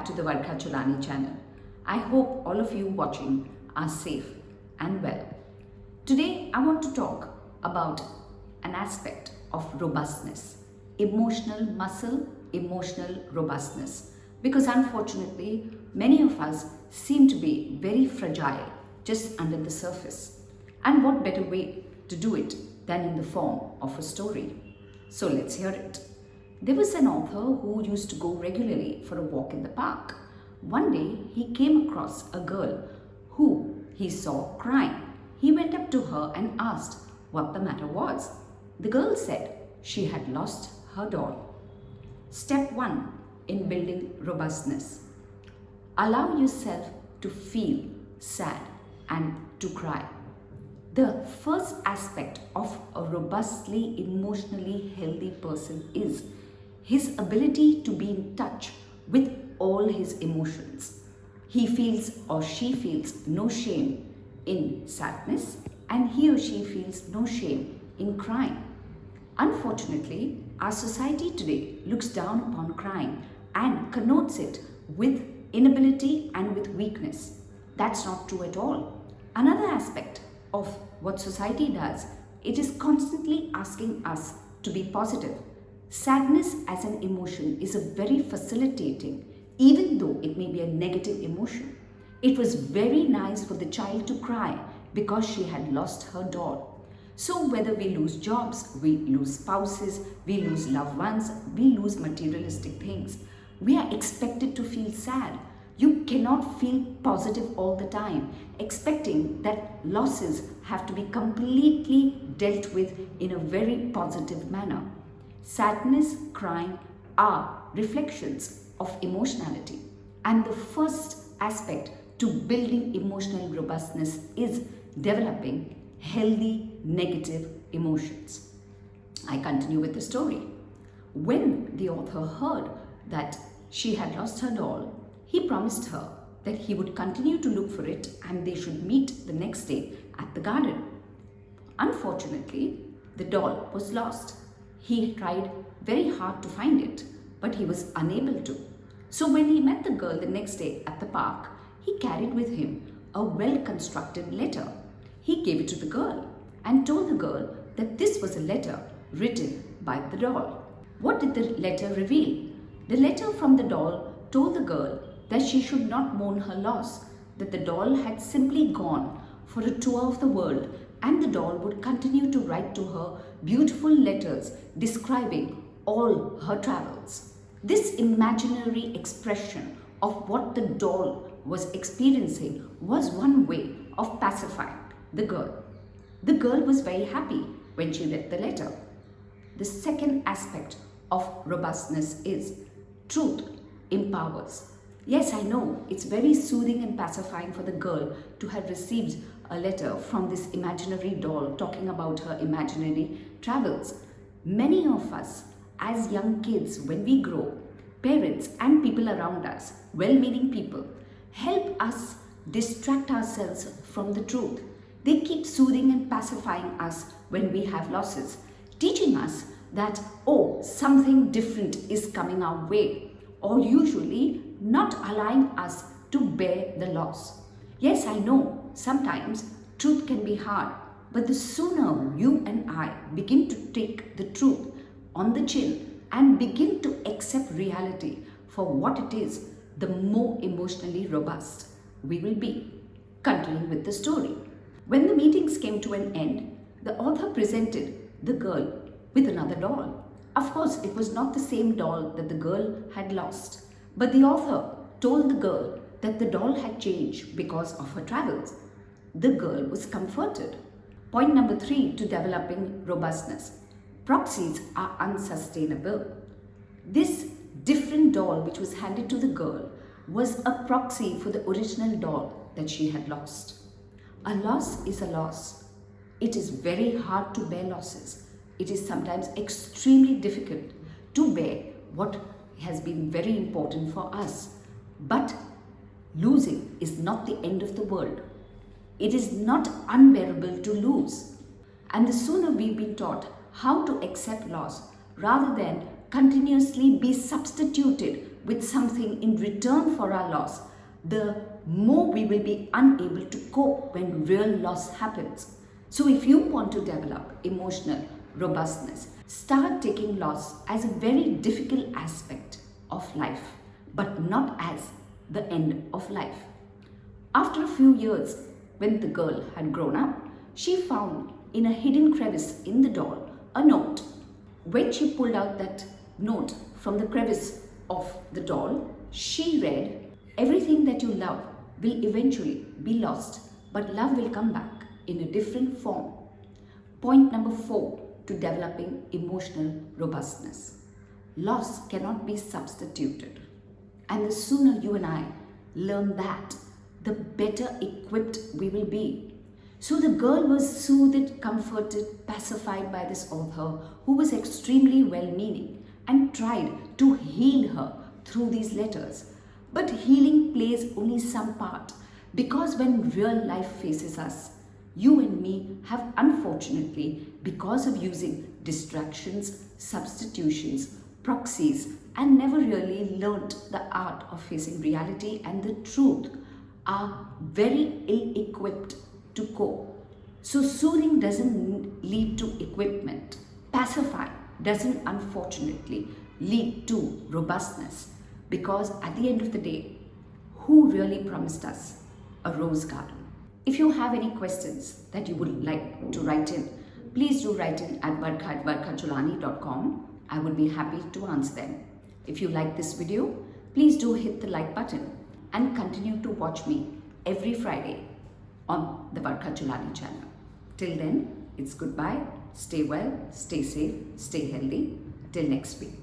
back to the Varkha Cholani channel. I hope all of you watching are safe and well. Today I want to talk about an aspect of robustness, emotional muscle, emotional robustness, because unfortunately many of us seem to be very fragile just under the surface. And what better way to do it than in the form of a story? So let's hear it. There was an author who used to go regularly for a walk in the park. One day he came across a girl who he saw crying. He went up to her and asked what the matter was. The girl said she had lost her doll. Step 1 in building robustness. Allow yourself to feel sad and to cry. The first aspect of a robustly emotionally healthy person is his ability to be in touch with all his emotions. He feels or she feels no shame in sadness, and he or she feels no shame in crying. Unfortunately, our society today looks down upon crying and connotes it with inability and with weakness. That's not true at all. Another aspect of what society does, it is constantly asking us to be positive. Sadness as an emotion is a very facilitating, even though it may be a negative emotion. It was very nice for the child to cry because she had lost her doll. So whether we lose jobs, we lose spouses, we lose loved ones, we lose materialistic things, we are expected to feel sad. You cannot feel positive all the time, expecting that losses have to be completely dealt with in a very positive manner. Sadness, crying are reflections of emotionality. And the first aspect to building emotional robustness is developing healthy negative emotions. I continue with the story. When the author heard that she had lost her doll, he promised her that he would continue to look for it and they should meet the next day at the garden. Unfortunately, the doll was lost. He tried very hard to find it, but he was unable to. So when he met the girl the next day at the park, he carried with him a well-constructed letter. He gave it to the girl and told the girl that this was a letter written by the doll. What did the letter reveal? The letter from the doll told the girl that she should not mourn her loss, that the doll had simply gone for a tour of the world and the doll would continue to write to her beautiful letters describing all her travels. This imaginary expression of what the doll was experiencing was one way of pacifying the girl. The girl was very happy when she read the letter. The second aspect of robustness is truth empowers. Yes, I know it's very soothing and pacifying for the girl to have received a letter from this imaginary doll talking about her imaginary travels. Many of us, as young kids, when we grow, parents and people around us, well-meaning people, help us distract ourselves from the truth. They keep soothing and pacifying us when we have losses, teaching us that, oh, something different is coming our way, or usually not allowing us to bear the loss. Yes, I know sometimes truth can be hard, but the sooner you and I begin to take the truth on the chin and begin to accept reality for what it is, the more emotionally robust we will be. Continuing with the story. When the meetings came to an end, the author presented the girl with another doll. Of course, it was not the same doll that the girl had lost, but the author told the girl that the doll had changed because of her travels. The girl was comforted. Point number 3 to developing robustness. Proxies are unsustainable. This different doll which was handed to the girl was a proxy for the original doll that she had lost. A loss is a loss. It is very hard to bear losses. It is sometimes extremely difficult to bear what has been very important for us. But losing is not the end of the world. It is not unbearable to lose. And the sooner we've been taught how to accept loss rather than continuously be substituted with something in return for our loss, the more we will be unable to cope when real loss happens. So if you want to develop emotional robustness, start taking loss as a very difficult aspect of life, but not as the end of life. After a few years, when the girl had grown up, she found in a hidden crevice in the doll a note. When she pulled out that note from the crevice of the doll, she read, "Everything that you love will eventually be lost, but love will come back in a different form." Point number 4 to developing emotional robustness. Loss cannot be substituted. And the sooner you and I learn that, the better equipped we will be. So the girl was soothed, comforted, pacified by this author who was extremely well-meaning and tried to heal her through these letters. But healing plays only some part, because when real life faces us, you and me have unfortunately, because of using distractions, substitutions, proxies, and never really learnt the art of facing reality and the truth, are very ill-equipped to cope. So soothing doesn't lead to equipment. Pacify doesn't unfortunately lead to robustness, because at the end of the day, who really promised us a rose garden? If you have any questions that you would like to write in, please do write in at barkha@barkhacholani.com. I would be happy to answer them. If you like this video, please do hit the like button and continue to watch me every Friday on the Barkha Cholani channel. Till then, it's goodbye. Stay well, stay safe, stay healthy. Till next week.